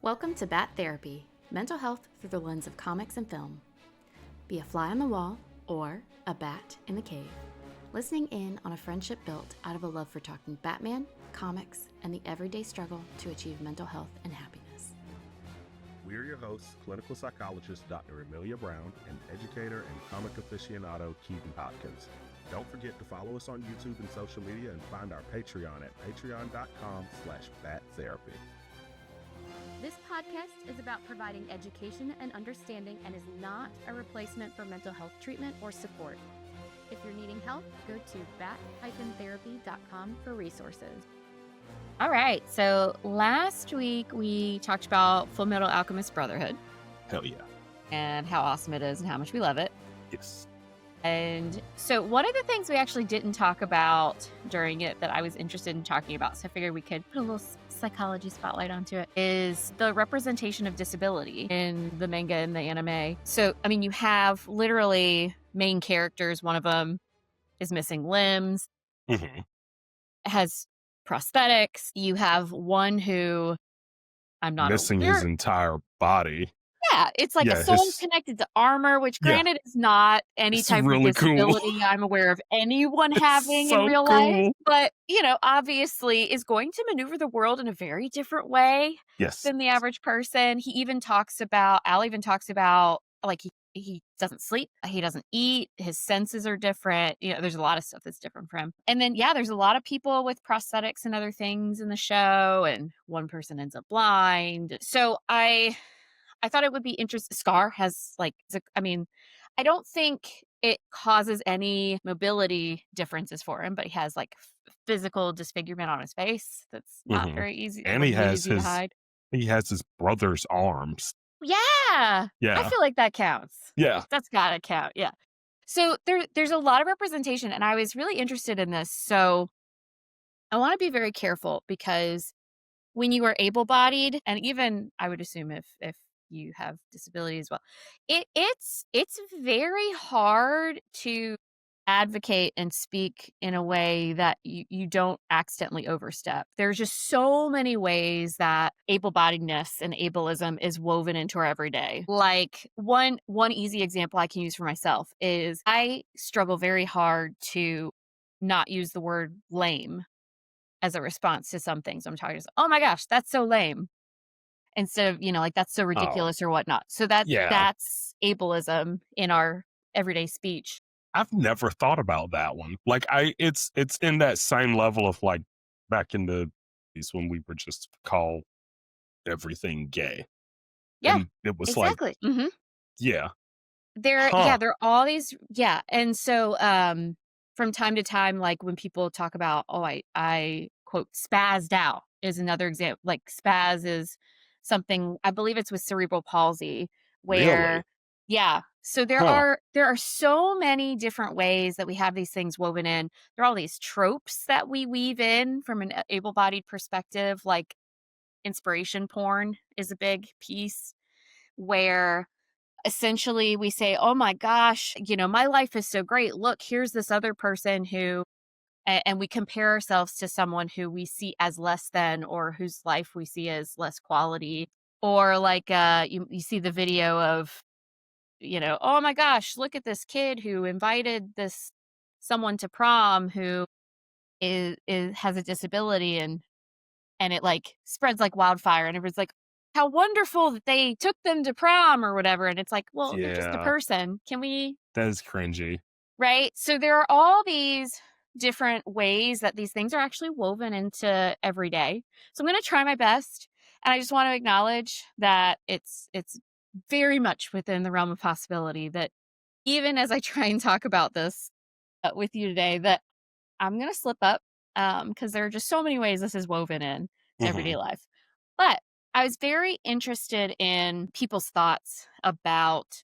Welcome to Bat Therapy, mental health through the lens of comics and film. Be a fly on the wall or a bat in the cave, listening in on a friendship built out of a love for talking Batman, comics, and the everyday struggle to achieve mental health and happiness. We're your hosts, clinical psychologist Dr. Emilia Brown and educator and comic aficionado Keaton Hopkins. Don't forget to follow us on YouTube and social media and find our Patreon at patreon.com/battherapy. This podcast is about providing education and understanding and is not a replacement for mental health treatment or support. If you're needing help, go to bat-therapy.com for resources. All right, so last week we talked about Fullmetal Alchemist Brotherhood. Hell yeah. And how awesome it is and how much we love it. Yes. And so one of the things we actually didn't talk about during it that I was interested in talking about, so I figured we could put a little psychology spotlight onto it, is the representation of disability in the manga and the anime. So, I mean, you have literally main characters. One of them is missing limbs, has prosthetics. You have one who I'm not missing his entire body. Yeah, it's like a soul connected to armor, which granted is not any type of disability I'm aware of anyone having in real life. But, you know, obviously is going to maneuver the world in a very different way than the average person. Al even talks about, like, he doesn't sleep, he doesn't eat, his senses are different. You know, there's a lot of stuff that's different for him. And then, yeah, there's a lot of people with prosthetics and other things in the show, and one person ends up blind. So I thought it would be interesting. Scar has I don't think it causes any mobility differences for him, but he has like physical disfigurement on his face that's not very easy. And he has his brother's arms. Yeah. I feel like that counts. Yeah. That's gotta count. Yeah. So there's a lot of representation, and I was really interested in this. So I want to be very careful, because when you are able-bodied, and even I would assume if you have disability as well, it's very hard to advocate and speak in a way that you don't accidentally overstep. There's just so many ways that able-bodiedness and ableism is woven into our everyday. Like one easy example I can use for myself is I struggle very hard to not use the word lame as a response to some things. I'm talking, oh my gosh, that's so lame, instead of, like, that's so ridiculous or whatnot. So that's ableism in our everyday speech. I've never thought about that one. Like it's in that same level of like back in the days when we were just call everything gay. Yeah, and it was exactly. Like, there are all these, and so from time to time, like when people talk about, I quote spazzed out is another example. Like spaz is something, I believe it's with cerebral palsy, where so there are so many different ways that we have these things woven in. There are all these tropes that we weave in from an able-bodied perspective, like inspiration porn is a big piece, where essentially we say, oh my gosh, my life is so great. Look, here's this other person who, and we compare ourselves to someone who we see as less than, or whose life we see as less quality. Or like you see the video of, oh my gosh, look at this kid who invited someone to prom who has a disability, and it like spreads like wildfire, and everyone's like, how wonderful that they took them to prom or whatever. And it's like, well, they're just a person. That is cringy. Right? So there are all these different ways that these things are actually woven into every day. So I'm going to try my best. And I just want to acknowledge that it's very much within the realm of possibility that even as I try and talk about this with you today, that I'm going to slip up, because there are just so many ways this is woven in to everyday life. But I was very interested in people's thoughts about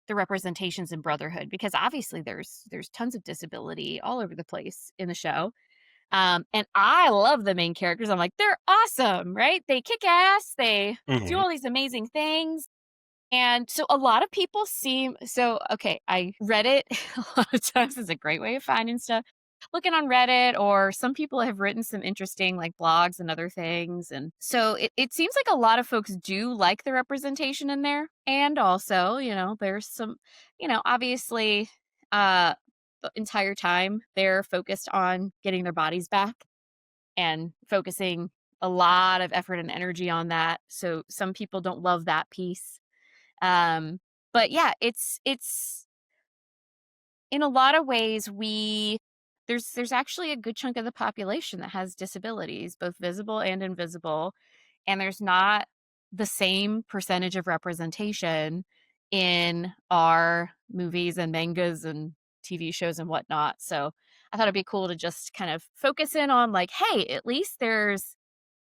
the representations in Brotherhood, because obviously there's tons of disability all over the place in the show. And I love the main characters. I'm like, they're awesome, right? They kick ass. They do all these amazing things. And so a lot of people I read it a lot of times. It's a great way of finding stuff. looking on Reddit, or some people have written some interesting like blogs and other things. And so it seems like a lot of folks do like the representation in there. And also, there's some, obviously the entire time they're focused on getting their bodies back and focusing a lot of effort and energy on that. So some people don't love that piece. Um, but yeah, it's in a lot of ways there's actually a good chunk of the population that has disabilities, both visible and invisible, and there's not the same percentage of representation in our movies and mangas and TV shows and whatnot. So I thought it'd be cool to just kind of focus in on like, hey, at least there's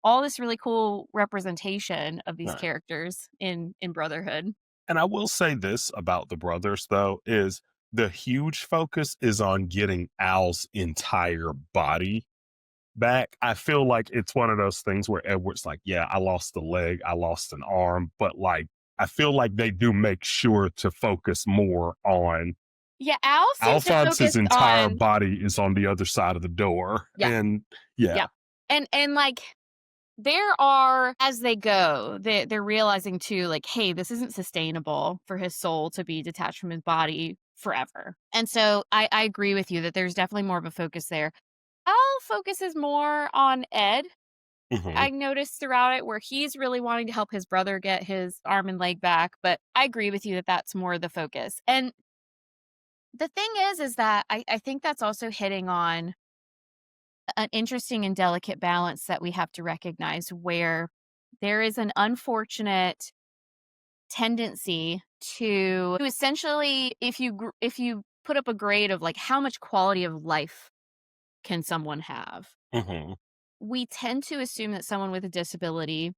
all this really cool representation of these Right. characters in Brotherhood. And I will say this about the brothers, though, is the huge focus is on getting Al's entire body back. I feel like it's one of those things where Edward's like, yeah, I lost a leg, I lost an arm, but like, I feel like they do make sure to focus more on Yeah, Al seems to Alphonse's focus entire on. body is on the other side of the door. Yeah, And yeah. yeah. And like there are as they go, they're realizing too, like, hey, this isn't sustainable for his soul to be detached from his body forever. And so I agree with you that there's definitely more of a focus there. Al focuses more on Ed. Mhm. I noticed throughout it where he's really wanting to help his brother get his arm and leg back, but I agree with you that that's more the focus. And the thing is that I think that's also hitting on an interesting and delicate balance that we have to recognize where there is an unfortunate tendency to essentially if you put up a grade of like how much quality of life can someone have, Mhm. we tend to assume that someone with a disability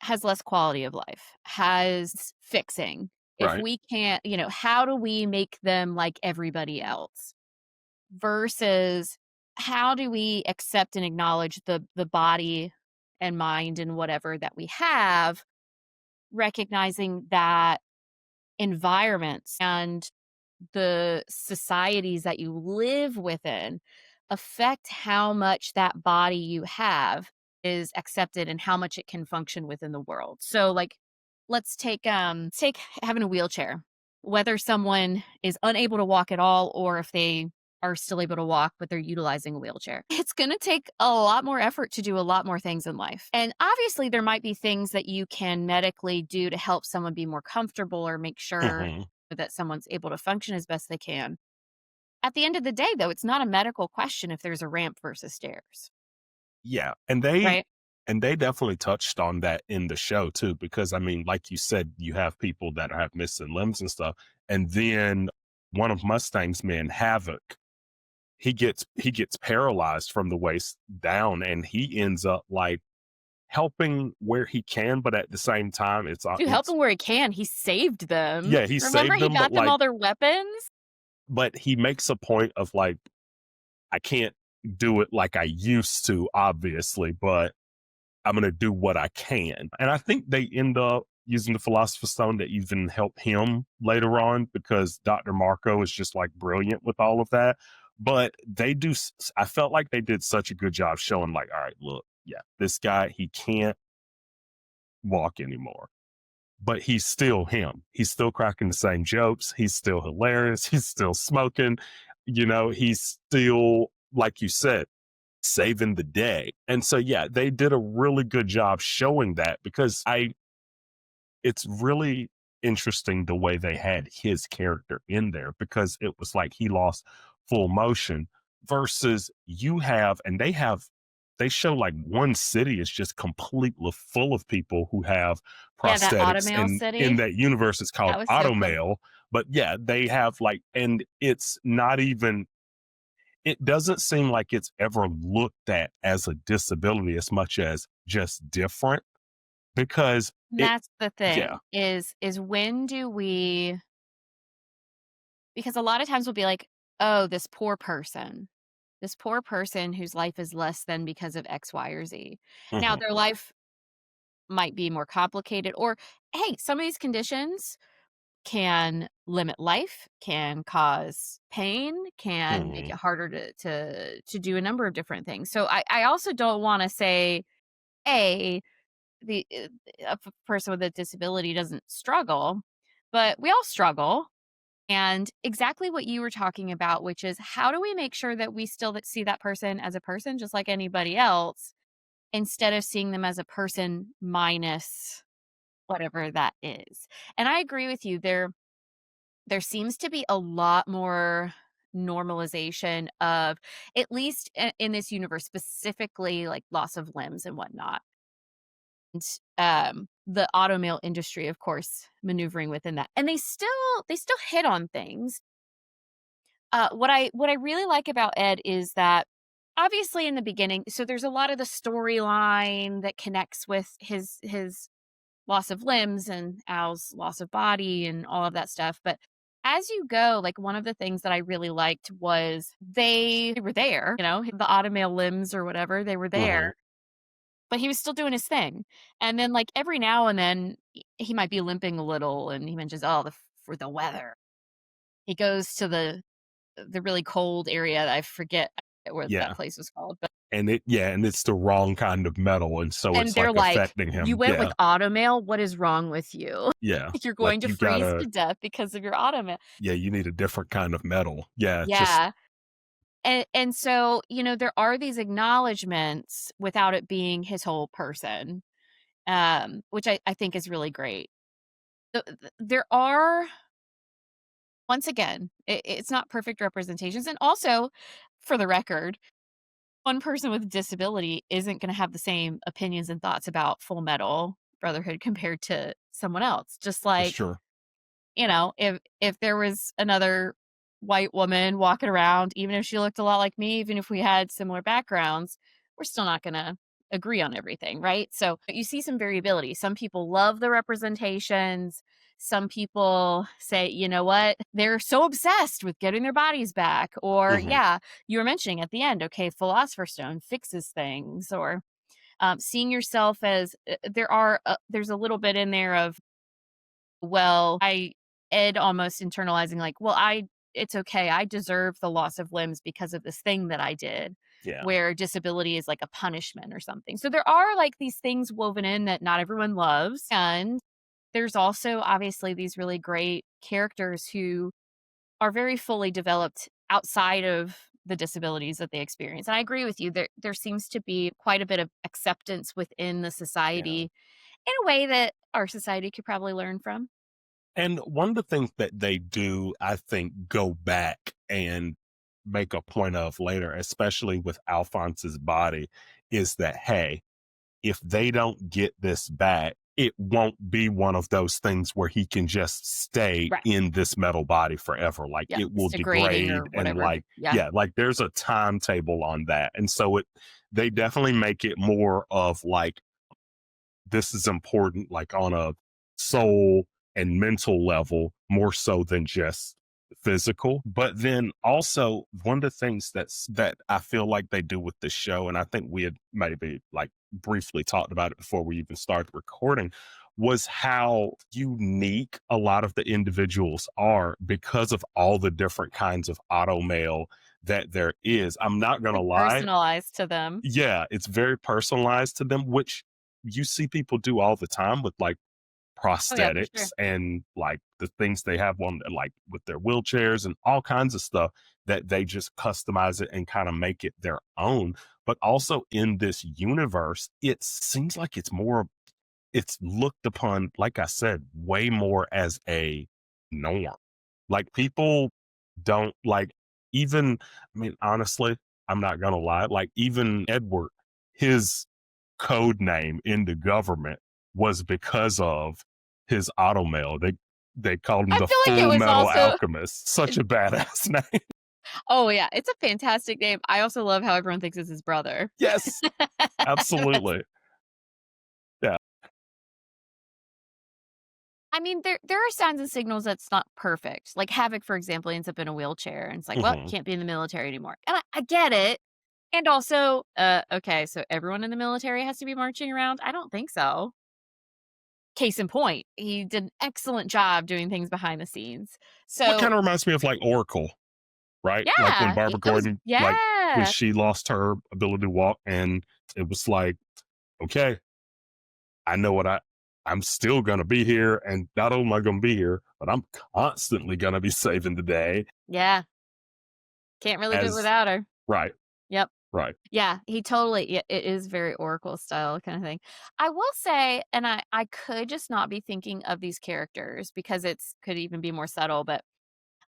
has less quality of life, has fixing. If Right. we can't, how do we make them like everybody else? Versus how do we accept and acknowledge the body and mind and whatever that we have, recognizing that environments and the societies that you live within affect how much that body you have is accepted and how much it can function within the world. So like let's take having a wheelchair. Whether someone is unable to walk at all or if they are still able to walk but they're utilizing a wheelchair. It's going to take a lot more effort to do a lot more things in life. And obviously there might be things that you can medically do to help someone be more comfortable or make sure Mhm. that someone's able to function as best they can. At the end of the day, though, it's not a medical question if there's a ramp versus stairs, Yeah, and they definitely touched on that in the show too, because I mean, like you said, you have people that have missing limbs and stuff, and then one of Mustang's men, Havoc, he gets paralyzed from the waist down, and he ends up like helping where he can, but at the same time, to help it's him where he can. He saved them. yeah, he Remember, saved he them, but got them like, all their weapons. but he makes a point of like, I can't do it like I used to, obviously, but I'm going to do what I can. And I think they end up using the Philosopher's Stone to even help him later on because Dr. Marco is just like brilliant with all of that. But I felt like they did such a good job showing, like, all right, look, yeah, this guy, he can't walk anymore, but he's still him. He's still cracking the same jokes. He's still hilarious. He's still smoking. He's still, like you said, saving the day. And so, yeah, they did a really good job showing that because it's really interesting the way they had his character in there because it was like he lost full motion versus they show like one city is just completely full of people who have Yeah, that prosthetics, Automail and in City. that universe it's called That was so cool. automail. But yeah, they have like, and it's not even, it doesn't seem like it's ever looked at as a disability as much as just different because And it that's the yeah. thing is when do we because a lot of times we'll be like, "Oh, this poor person whose life is less than because of X, Y, or Z." Now Mhm. their life might be more complicated or, hey, some of these conditions can limit life, can cause pain, can make Mhm. it harder to do a number of different things. So I also don't want to say a the a person with a disability doesn't struggle, but we all struggle. And exactly what you were talking about, which is how do we make sure that we still see that person as a person just like anybody else instead of seeing them as a person minus whatever that is. And I agree with you. There seems to be a lot more normalization of, at least in this universe, specifically like loss of limbs and whatnot. And the automail industry, of course, maneuvering within that. And they still hit on things. What I really like about Ed is that obviously in the beginning, so there's a lot of the storyline that connects with his loss of limbs and Al's loss of body and all of that stuff. But as you go, like one of the things that I really liked was they were there, the automail limbs or whatever, they were there, Mhm. but he was still doing his thing. And then like every now and then he might be limping a little and he mentions, oh, for the weather. He goes to the really cold area. I forget what that Yeah. place was called, but And it's the wrong kind of metal, and so and it's, they're like, like, affecting "You him. went with Yeah. automail? What is wrong with you? Yeah. You're Like, going to you freeze to gotta death because of your automail." yeah, you need a different kind of metal. Yeah, just Yeah, and so, there are these acknowledgments without it being his whole person, which I think is really great. There are, once again, it's not perfect representations, and also, for the record, one person with a disability isn't gonna have the same opinions and thoughts about Full Metal Brotherhood compared to someone else. Just for like, sure. if there was another white woman walking around, even if she looked a lot like me, even if we had similar backgrounds, we're still not gonna agree on everything, right? So you see some variability. Some people love the representations. Some people say, you know what, they're so obsessed with getting their bodies back. Or, Mhm. yeah, you were mentioning at the end, okay, Philosopher's Stone fixes things, or seeing yourself as there's a little bit in there of, well, Ed almost internalizing like, well, it's okay. I deserve the loss of limbs because of this thing that I did, Yeah. where disability is like a punishment or something. So there are like these things woven in that not everyone loves. And there's also obviously these really great characters who are very fully developed outside of the disabilities that they experience. And I agree with you. There seems to be quite a bit of acceptance within the Yeah. society in a way that our society could probably learn from. And one of the things that they do, I think, go back and make a point of later, especially with Alphonse's body, is that, hey, if they don't get this back, it won't be one of those things where he can just stay Right. in this metal body forever. Like Yeah, it it's will degrading degrade or and whatever. Yeah. yeah, like there's a timetable on that. And so they definitely make it more of like this is important, like on a soul and mental level, more so than just physical. But then also one of the things that I feel like they do with the show, and I think we had maybe like briefly talked about it before we even started recording, was how unique a lot of the individuals are because of all the different kinds of auto mail that there is. I'm not gonna Like lie, personalized to them. yeah, it's very personalized to them, which you see people do all the time with like Oh, yeah, for prosthetics sure. and like the things they have on like with their wheelchairs and all kinds of stuff that they just customize it and kind of make it their own. But also in this universe, it seems like it's looked upon, like I said, way more as a norm. Like people don't like even, I mean, honestly, I'm not gonna lie, like even Edward, his code name in the government was because of his automail. They called him I the feel like it Full was Metal also Alchemist. Such a badass name. oh, yeah, it's a fantastic name. I also love how everyone thinks it's his brother. Yes, That's absolutely. Yeah. I mean, there are signs and signals that's not perfect. Like Havoc, for example, ends up in a wheelchair, and it's like, "Well, Mhm. can't be in the military anymore." And I get it. And also, okay, so everyone in the military has to be marching around? I don't think so. case in point, he did an excellent job doing things behind the scenes. What So kind of reminds me of like Oracle, right? Like when yeah, Barbara that was Gordon, like when yeah. she lost her ability to walk, and it was like, okay, I know I'm still gonna be here, and not only am I gonna be here, but I'm constantly gonna be saving the day. Yeah, can't really do it As without her. right, Yep. right. Yeah, he totally yeah, it is very Oracle style kinda thing. I will say, and I could just not be thinking of these characters because it's could even be more subtle, but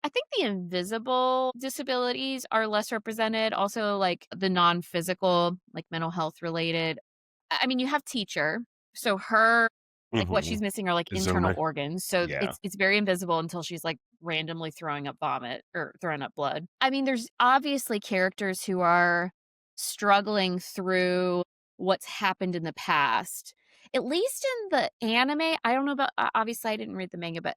I think the invisible disabilities are less represented, also, like, the non-physical, like, mental health related. I mean, you have teacher, so her like, what Mm-hmm. she's missing are, like, internal Izumi, organs, so yeah, it's very invisible until she's, like, randomly throwing up vomit or throwing up blood. I mean, there's obviously characters who are struggling through what's happened in the past. At least in the anime, I don't know about obviously, I didn't read the manga, but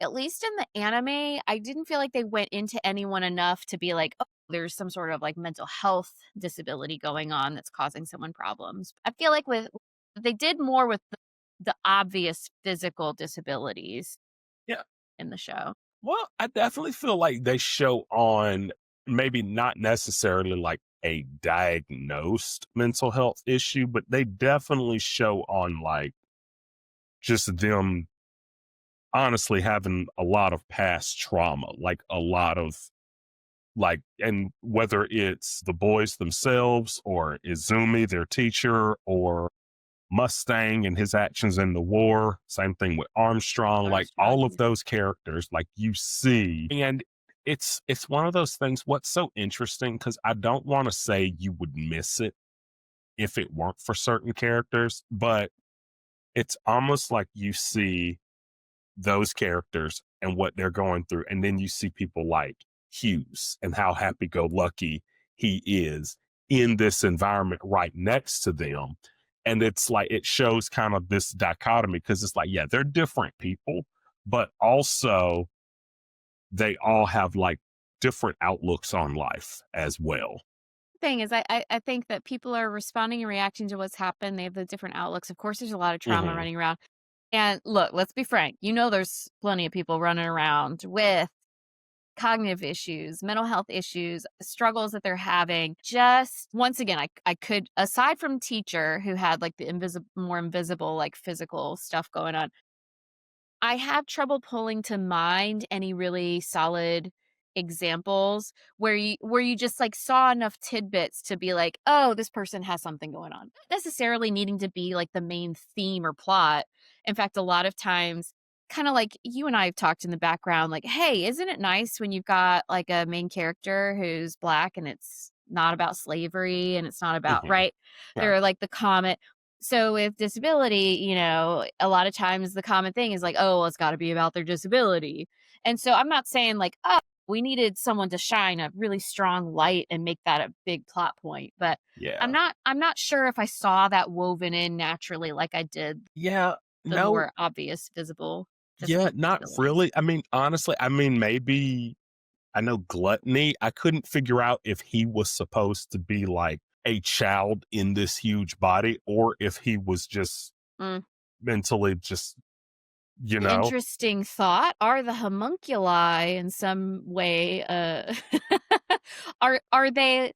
at least in the anime, I didn't feel like they went into anyone enough to be like, "Oh, there's some sort of, like, mental health disability going on that's causing someone problems." I feel like with they did more with the obvious physical disabilities yeah. in the show. Well, I definitely feel like they show on maybe not necessarily like a diagnosed mental health issue, but they definitely show on like just them honestly having a lot of past trauma, like a lot of like, and whether it's the boys themselves or Izumi, their teacher, or Mustang and his actions in the war. Same thing with Armstrong, like Armstrong, all of yeah. those characters, like you see, and it's one of those things. What's so interesting because I don't want to say you would miss it if it weren't for certain characters, but it's almost like you see those characters and what they're going through. And then you see people like Hughes and how happy go lucky he is in this environment right next to them. And it's like it shows kind of this dichotomy because it's like, yeah, they're different people, but also they all have like different outlooks on life as well. Thing is, I think that people are responding and reacting to what's happened. They have the different outlooks. Of course, there's a lot of trauma Hmm. running around. And look, let's be frank. You know, there's plenty of people running around with cognitive issues, mental health issues, struggles that they're having. Just once again, I could aside from teacher who had like the invisible more invisible like physical stuff going on, I have trouble pulling to mind any really solid examples where you just, like, saw enough tidbits to be like, "Oh, this person has something going on." Not necessarily needing to be, like, the main theme or plot. In fact, a lot of times, kinda like you and I have talked in the background, like, "Hey, isn't it nice when you've got, like, a main character who's Black and it's not about slavery and it's not about" Hmm. right? Right. They're like the common so with disability, a lot of times the common thing is like, "Oh, well, it's gotta be about their disability." And so I'm not saying like, "Oh, we needed someone to shine a really strong light and make that a big plot point," but Yeah. I'm not sure if I saw that woven in naturally like I did Yeah. the No, more obvious visible yeah, physical not disabilities. really. I mean, honestly, I mean, maybe I know Gluttony, I couldn't figure out if he was supposed to be like a child in this huge body or if he was just Mm. mentally just, you know, Interesting thought. Are the homunculi in some way, are they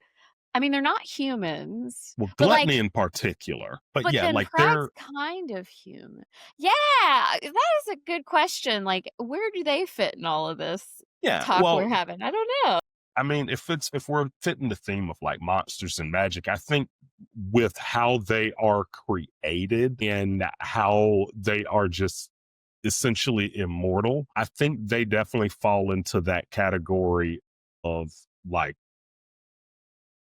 I mean, they're not humans, well, but, like Gluttony in particular. But but yeah, then like Pratt's they're, kind of human. Yeah, that is a good question, like, where do they fit in all of this yeah, talk we're well, having? I don't know. I mean, if we're fitting the theme of like monsters and magic, I think with how they are created and how they are just essentially immortal, I think they definitely fall into that category of like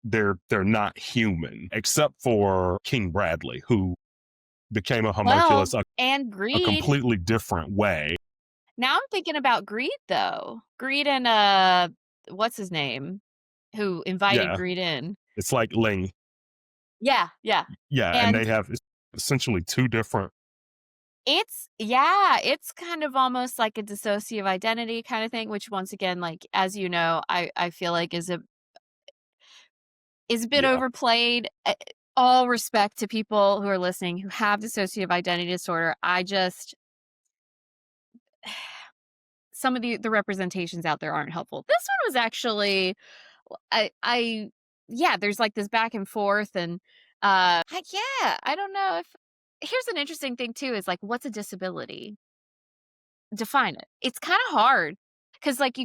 they're not human, except for King Bradley, who became a Well, homunculus and a Greed. completely different way. Now I'm thinking about Greed, though. Greed and, what's his name? Who invited Yeah, Greed in. it's like Ling. Yeah, yeah, Yeah, and and they have essentially two different. it's kind of almost like a dissociative identity kinda thing, which once again, like, as you know, I feel like is a bit Yeah, overplayed. all respect to people who are listening who have dissociative identity disorder. Some of the representations out there aren't helpful. This one was actually I yeah, there's like this back and forth and yeah, I don't know if here's an interesting thing too is like what's a disability? Define it. It's kind of hard cuz like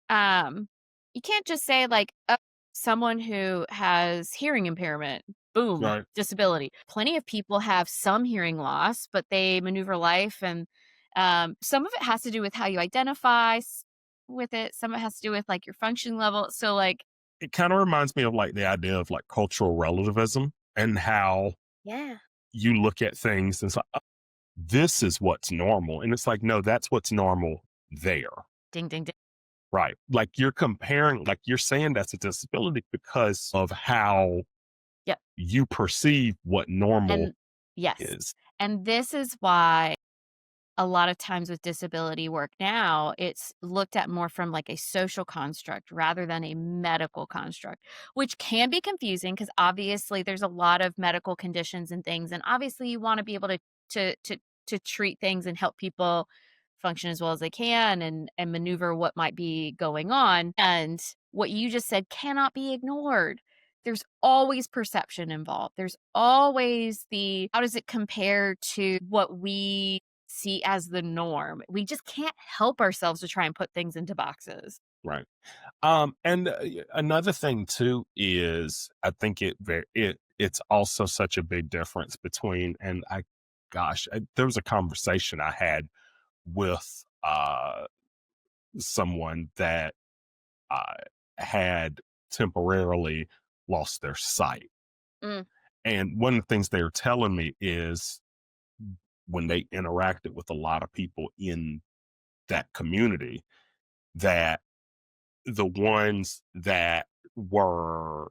um you can't just say like oh, someone who has hearing impairment, boom, Right. disability. Plenty of people have some hearing loss, but they maneuver life and some of it has to do with how you identify with it. Some of it has to do with like your function level. So like It kind of reminds me of like the idea of like cultural relativism and how yeah. you look at things and it's like, "Oh, this is what's normal." And it's like, no, that's what's normal there. Ding ding ding. Right. Like you're comparing, like you're saying that's a disability because of how Yep. you perceive what normal And yes. is. And this is why a lot of times with disability work now, it's looked at more from like a social construct rather than a medical construct, which can be confusing because obviously there's a lot of medical conditions and things, and obviously you want to be able to to to treat things and help people function as well as they can and maneuver what might be going on. And what you just said cannot be ignored. There's always perception involved. There's always the how does it compare to what we see as the norm. We just can't help ourselves to try and put things into boxes. Right. And another thing too is I think it's also such a big difference between, and there was a conversation I had with someone that uh, had temporarily lost their sight. Mm, And one of the things they were telling me is when they interacted with a lot of people in that community, that the ones that were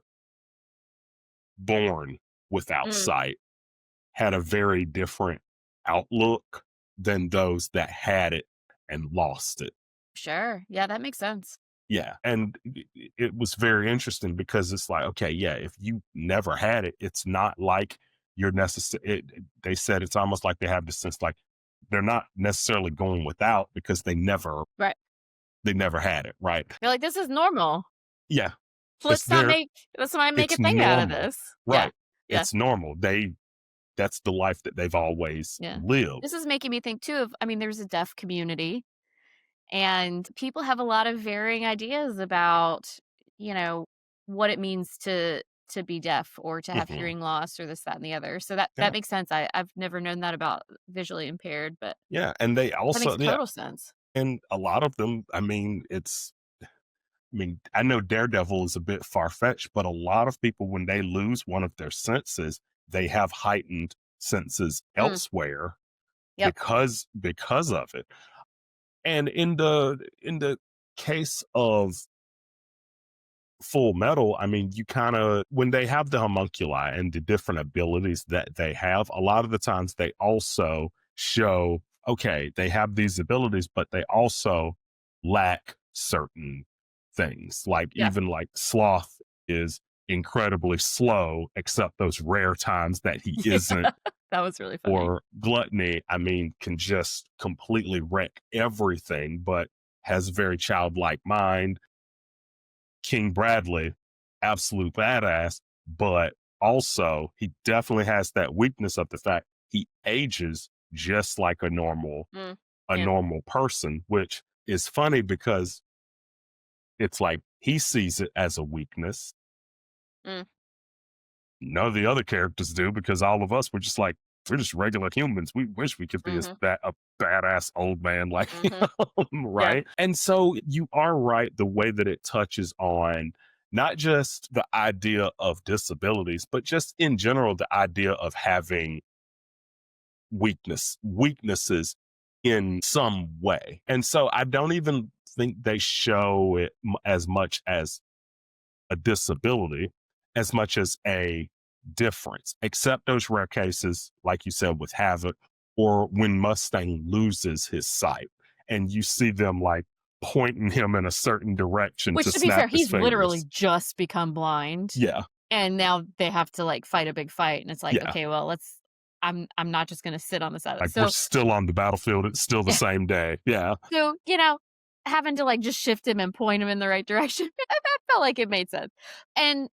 born without mm, sight had a very different outlook than those that had it and lost it. sure. Yeah, that makes sense. Yeah. And it was very interesting because it's like, okay, yeah, if you never had it, it's not like you're necessary. They said it's almost like they have the sense like they're not necessarily going without because Right. they never had it. Right. You're like, this is normal. Yeah. It's Let's not their, make let's not make a it's thing out of normal. this. Yeah. Right. Yeah. It's normal. That's the life that they've always Yeah. lived. This is making me think too of I mean, there's a deaf community and people have a lot of varying ideas about, you know, what it means to be deaf or to have Mhm. hearing loss or this, that, and the other. So that Yeah. makes sense. I've never known that about visually impaired, but Yeah. And they that makes also, yeah. total sense. And a lot of them, I know Daredevil is a bit far fetched, but a lot of people, when they lose one of their senses, they have heightened senses Mm, elsewhere yep. because of it. And in the case of Full Metal, I mean, you kind of when they have the homunculi and the different abilities that they have, a lot of the times they also show, okay, they have these abilities, but they also lack certain things. Like Yeah. even like Sloth is incredibly slow, except those rare times that he Yeah. isn't, That was really funny. or Gluttony, I mean, can just completely wreck everything, but has a very childlike mind. King Bradley, absolute badass, but also he definitely has that weakness of the fact he ages just like Mm, a yeah. normal person, which is funny because it's like he sees it as a weakness. Mm, None of the other characters do because all of us were just like, we're just regular humans. We wish we could be mhm, a badass old man like mhm. him, Yeah. right? And so you are right the way that it touches on not just the idea of disabilities, but just in general the idea of having weaknesses in some way. And so I don't even think they show it as much as a disability as much as a difference, except those rare cases, like you said, with Havoc or when Mustang loses his sight and you see them like pointing him in a certain direction Which to to be snap fair, his he's literally fingers. just become blind. Yeah. and now they have to, like, fight a big fight, and it's like, Yeah. "Okay, well, let's I'm not just gonna sit on the side of it." Like we're So still on the battlefield. It's still the same day. Yeah. so, having to, like, just shift him and point him in the right direction, I felt like it made sense. And,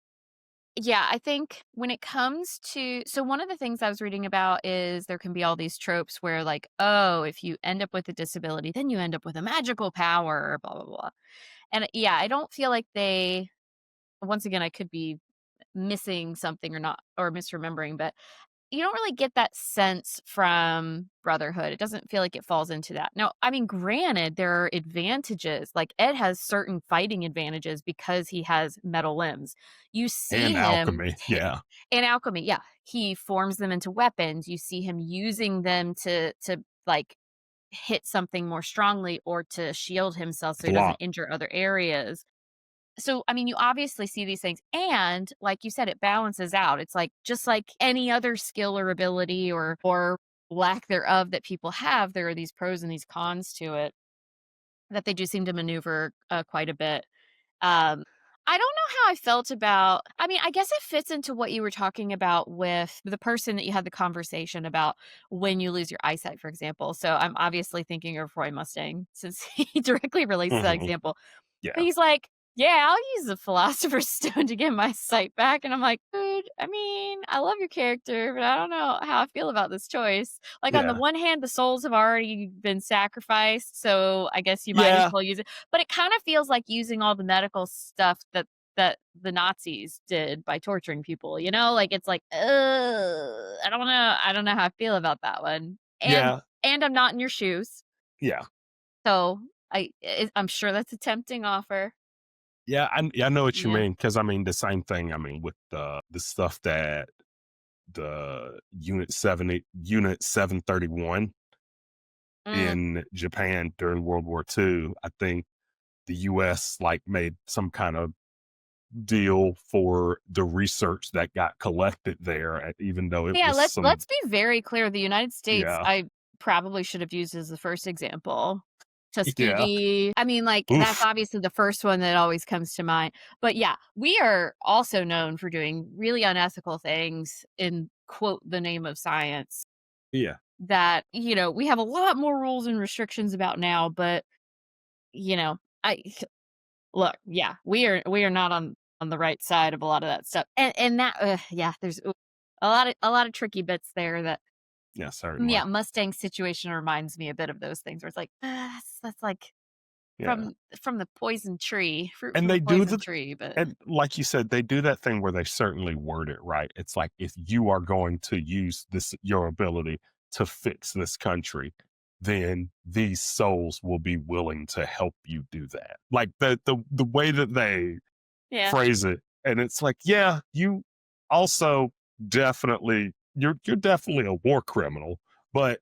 yeah, I think when it comes to so one of the things I was reading about is there can be all these tropes where, like, "Oh, if you end up with a disability, then you end up with a magical power, blah, blah, blah." And, yeah, I don't feel like they once again, I could be missing something or not or misremembering, but you don't really get that sense from Brotherhood. It doesn't feel like it falls into that. Now, I mean, granted, there are advantages. Like Ed has certain fighting advantages because he has metal limbs. You see And him alchemy. Yeah. in alchemy. Yeah, he forms them into weapons. You see him using them to like hit something more strongly or to shield himself so he doesn't Block. injure other areas. So, I mean, you obviously see these things, and like you said, it balances out. It's like just like any other skill or ability or lack thereof that people have, there are these pros and these cons to it that they do seem to maneuver quite a bit. Um, I don't know how I felt about. I mean, I guess it fits into what you were talking about with the person that you had the conversation about when you lose your eyesight, for example. So I'm obviously thinking of Roy Mustang since he directly relates to that Hmm. example. But Yeah. he's like, "Yeah, I'll use the Philosopher's Stone to get my sight back," and I'm like, "Dude, I mean, I love your character, but I don't know how I feel about this choice." Like, on the Yeah. one hand, the souls have already been sacrificed, so I guess you might as Yeah. well use it, but it kinda feels like using all the medical stuff that the Nazis did by torturing people, you know? Like, it's like, ugh, I don't know how I feel about that one, Yeah. and I'm not in your shoes, Yeah. so I'm sure that's a tempting offer. Yeah. I know what you Yeah. mean. Cause I mean, the same thing. I mean, with the stuff that the Unit 731 Mm. in Japan during World War II, I think the US like made some kind of deal for the research that got collected there, even though it Yeah, was some, let's be very clear, the United States, yeah, I probably should have used as the first example. yeah, Tuskegee, I mean, like, that's oof, obviously the first one that always comes to mind, but yeah, we are also known for doing really unethical things in, quote, "the name of science" yeah, that, we have a lot more rules and restrictions about now, but, I look, yeah, we are not on the right side of a lot of that stuff, and that yeah, there's a lot of tricky bits there that yeah, yeah, certainly, Mustang situation reminds me a bit of those things where it's like, that's like yeah. from the poison tree, fruit And from the they do poison the tree, but and like you said, they do that thing where they certainly word it right. It's like, if you are going to use this your ability to fix this country, then these souls will be willing to help you do that. Like the way that they yeah. phrase it, and it's like, yeah, you also definitely you're definitely a war criminal, but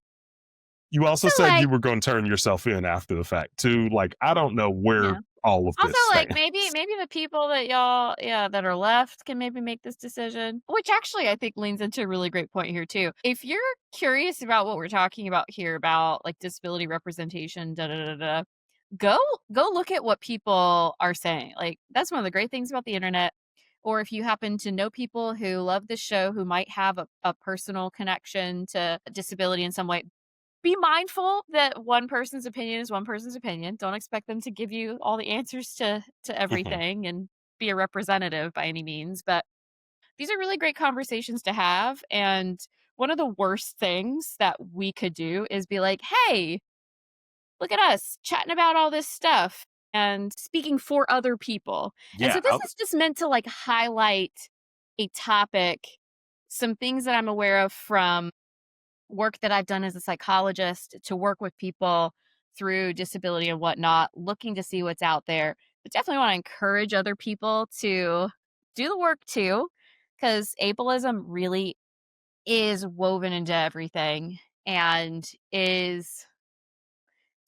you also Also, said you like were going to turn yourself in after the fact too. Like, I don't know where yeah. all of Also, this like, stands. maybe the people that y'all yeah, that are left can maybe make this decision, which actually I think leans into a really great point here too. If you're curious about what we're talking about here about, like, disability representation, da da da da, go go look at what people are saying. Like, that's one of the great things about the internet. Or if you happen to know people who love this show who might have a personal connection to disability in some way, be mindful that one person's opinion is one person's opinion. Don't expect them to give you all the answers to Mhm. everything and be a representative by any means, but these are really great conversations to have, and one of the worst things that we could do is be like, "Hey, look at us chatting about all this stuff and speaking for other people." And so Yeah, this is just meant to, like, highlight a topic, some things that I'm aware of from work that I've done as a psychologist to work with people through disability and whatnot, looking to see what's out there. But definitely want to encourage other people to do the work too, because ableism really is woven into everything and is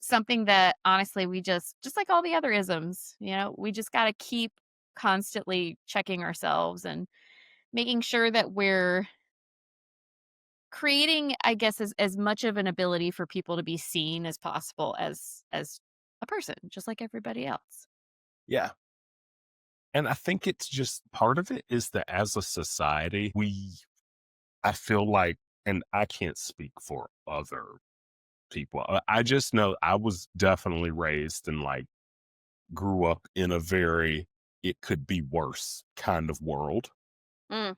something that honestly we just like all the other isms, we just got to keep constantly checking ourselves and making sure that we're creating, I guess, as much of an ability for people to be seen as possible as a person, just like everybody else. yeah. And I think it's just part of it is that as a society, I feel like, and I can't speak for other people. I just know I was definitely raised and like grew up in a very, it could be worse kind of world. Mm,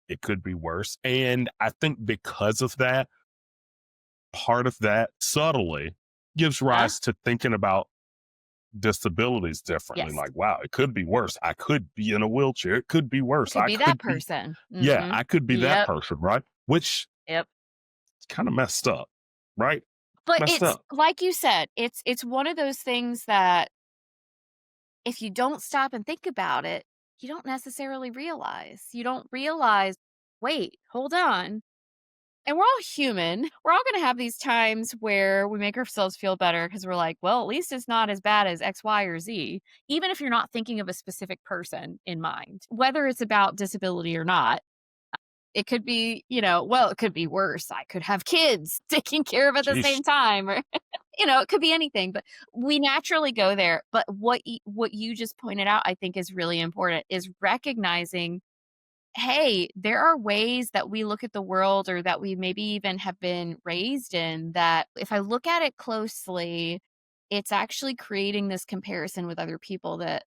It could be worse. And I think because of that, part of that subtly gives huh? rise to thinking about disabilities differently. Yes. Like, wow, it could be worse. I could be in a wheelchair. It could be It worse. could I be that could be, person. yeah, Mhm. I could be that Yep, person, right? Which yep. is kind of messed up, right? But Messed it's up. like you said, it's one of those things that if you don't stop and think about it, you don't necessarily realize. You don't realize, "Wait, hold on." And we're all human. We're all gonna have these times where we make ourselves feel better because 'cause we're like, "Well, at least it's not as bad as X, Y, or Z," even if you're not thinking of a specific person in mind, whether it's about disability or not. It could be, well, it could be worse. I could have kids taking care of at the Jeez. same time, or, it could be anything, but we naturally go there. But what you just pointed out, I think is really important is recognizing, hey, there are ways that we look at the world or that we maybe even have been raised in that if I look at it closely, it's actually creating this comparison with other people that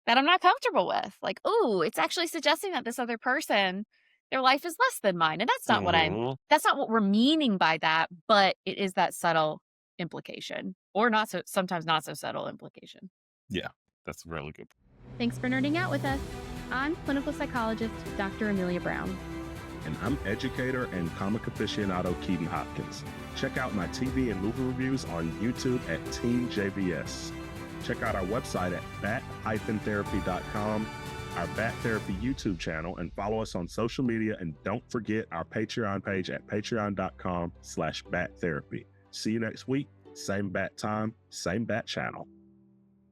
I'm not comfortable with. Like, "Ooh, it's actually suggesting that this other person, their life is less than mine," and Hmm. that's not what we're meaning by that, but it is that subtle implication, or not so sometimes not so subtle implication. Yeah, that's really good. Thanks for nerding out with us. I'm clinical psychologist Dr. Emilia Brown. And I'm educator and comic aficionado Keaton Hopkins. Check out my TV and movie reviews on YouTube at Team JVS. Check out our website at bat-therapy.com, our Bat Therapy YouTube channel, and follow us on social media. And don't forget our Patreon page at patreon.com/bat therapy. See you next week. Same bat time, same bat channel.